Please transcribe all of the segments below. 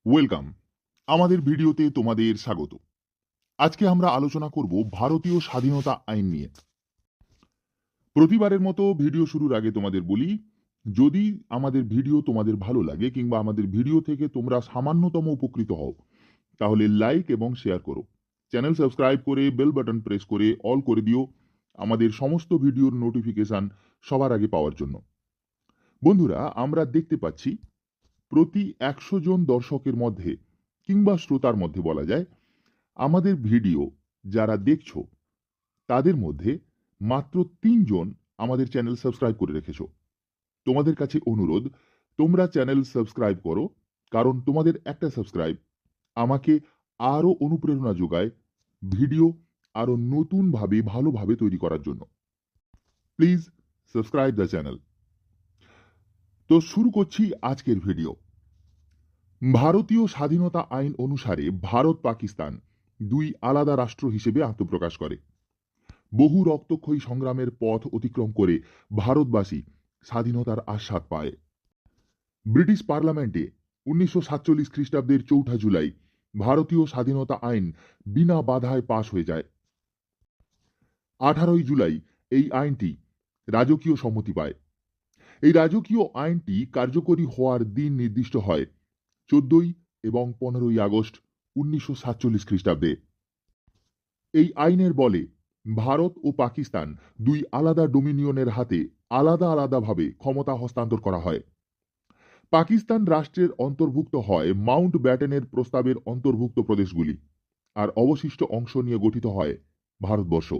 Welcome আমাদের ভিডিওতে তোমাদের স্বাগত। আজকে আমরা আলোচনা করব ভারতীয় স্বাধীনতা আইন নিয়ে। প্রতিবারের মতো ভিডিও শুরুর আগে তোমাদের বলি, যদি আমাদের ভিডিও তোমাদের ভালো লাগে কিংবা আমাদের ভিডিও থেকে তোমরা সামান্যতম উপকৃত হও, তাহলে লাইক এবং শেয়ার করো। চ্যানেল সাবস্ক্রাইব করে বেল বাটন প্রেস করে অল করে দিও আমাদের সমস্ত ভিডিওর নোটিফিকেশন সবার আগে পাওয়ার জন্য। বন্ধুরা, আমরা দেখতে পাচ্ছি প্রতি 100 জন দর্শকের মধ্যে কিংবা শ্রোতার মধ্যে বলা যায়, আমাদের ভিডিও যারা দেখছো তাদের মধ্যে মাত্র 3 জন আমাদের চ্যানেল সাবস্ক্রাইব করে রেখেছো। তোমাদের কাছে অনুরোধ, তোমরা চ্যানেল সাবস্ক্রাইব করো, কারণ তোমাদের একটা সাবস্ক্রাইব আমাকে আরো অনুপ্রেরণা যোগায় ভিডিও আরো নতুনভাবে ভালোভাবে তৈরি করার জন্য। Please subscribe the channel. তো শুরু করছি আজকের ভিডিও। ভারতীয় স্বাধীনতা আইন অনুসারে ভারত পাকিস্তান দুই আলাদা রাষ্ট্র হিসেবে আত্মপ্রকাশ করে। বহু রক্তক্ষয়ী সংগ্রামের পথ অতিক্রম করে ভারতবাসী স্বাধীনতার আস্বাদ পায়। ব্রিটিশ পার্লামেন্টে 1947 খ্রিস্টাব্দের 4 জুলাই ভারতীয় স্বাধীনতা আইন বিনা বাধায় পাশ হয়ে যায়। 18 জুলাই এই আইনটি রাজকীয় সম্মতি পায়। এই রাজকীয় আইনটি কার্যকরী হওয়ার দিন নির্দিষ্ট হয় 14 এবং 15 আগস্ট 1947 খ্রিস্টাব্দে। এই আইনের বলে ভারত ও পাকিস্তান দুই আলাদা ডোমিনিয়নের হাতে আলাদা আলাদাভাবে ক্ষমতা হস্তান্তর করা হয়। পাকিস্তান রাষ্ট্রের অন্তর্ভুক্ত হয় মাউন্ট ব্যাটেনের প্রস্তাবের অন্তর্ভুক্ত প্রদেশগুলি, আর অবশিষ্ট অংশ নিয়ে গঠিত হয় ভারতবর্ষ।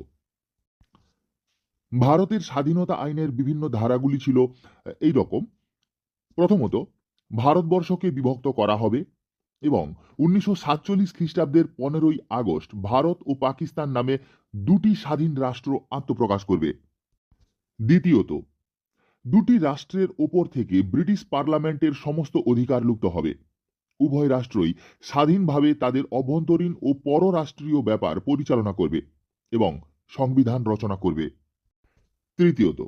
ভারতের স্বাধীনতা আইনের বিভিন্ন ধারাগুলি ছিল এই রকম। প্রথমত, ভারতবর্ষকে বিভক্ত করা হবে এবং 1947 খ্রিস্টাব্দের 15 আগস্ট ভারত ও পাকিস্তান নামে দুটি স্বাধীন রাষ্ট্র আত্মপ্রকাশ করবে। দ্বিতীয়ত, দুটি রাষ্ট্রের ওপর থেকে ব্রিটিশ পার্লামেন্টের সমস্ত অধিকার লুপ্ত হবে। উভয় রাষ্ট্রই স্বাধীনভাবে তাদের অভ্যন্তরীণ ও পররাষ্ট্রীয় ব্যাপার পরিচালনা করবে এবং সংবিধান রচনা করবে। তৃতীয়ত,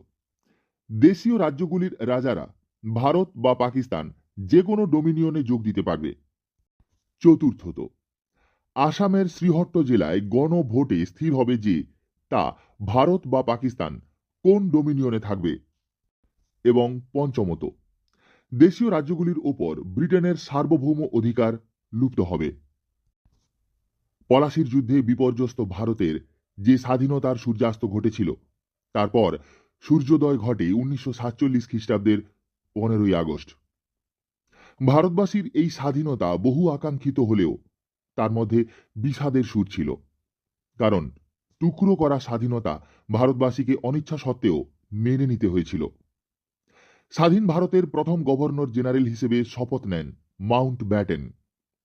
দেশীয় রাজ্যগুলির রাজারা ভারত বা পাকিস্তান যে কোনো ডোমিনিয়নে যোগ দিতে পারবে। চতুর্থত, আসামের শ্রীহট্ট জেলায় গণভোটে স্থির হবে যে তা ভারত বা পাকিস্তান কোন ডোমিনিয়নে থাকবে। এবং পঞ্চমত, দেশীয় রাজ্যগুলির ওপর ব্রিটেনের সার্বভৌম অধিকার লুপ্ত হবে। পলাশির যুদ্ধে বিপর্যস্ত ভারতের যে স্বাধীনতার সূর্যাস্ত ঘটেছিল, তারপর সূর্যোদয় ঘটে 1947 খ্রিস্টাব্দের 15 আগস্ট। ভারতবাসীর এই স্বাধীনতা বহু আকাঙ্ক্ষিত হলেও তার মধ্যে বিষাদের সুর ছিল, কারণ টুকরো করা স্বাধীনতা ভারতবাসীকে অনিচ্ছা সত্ত্বেও মেনে নিতে হয়েছিল। স্বাধীন ভারতের প্রথম গভর্নর জেনারেল হিসেবে শপথ নেন মাউন্ট ব্যাটেন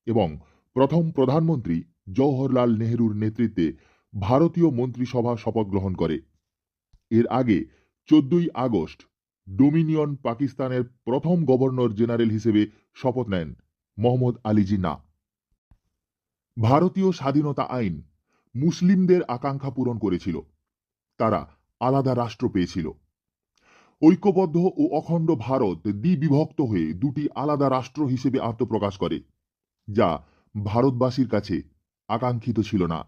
এবং প্রথম প্রধানমন্ত্রী জওহরলাল নেহরুর নেতৃত্বে ভারতীয় মন্ত্রিসভা শপথ গ্রহণ করে। এর আগে 14 আগস্ট ডোমিনিয়ন পাকিস্তানের প্রথম গভর্নর জেনারেল হিসেবে শপথ নেন মোহাম্মদ আলী জিন্নাহ। ভারতীয় স্বাধীনতা আইন মুসলিমদের আকাঙ্ক্ষা পূরণ করেছিল। তারা আলাদা রাষ্ট্র পেয়েছিল। ঐক্যবদ্ধ ও অখণ্ড ভারত দ্বিবিভক্ত হয়ে দুটি আলাদা রাষ্ট্র হিসেবে আত্মপ্রকাশ করে, যা ভারতবাসীর কাছে আকাঙ্ক্ষিত ছিল না।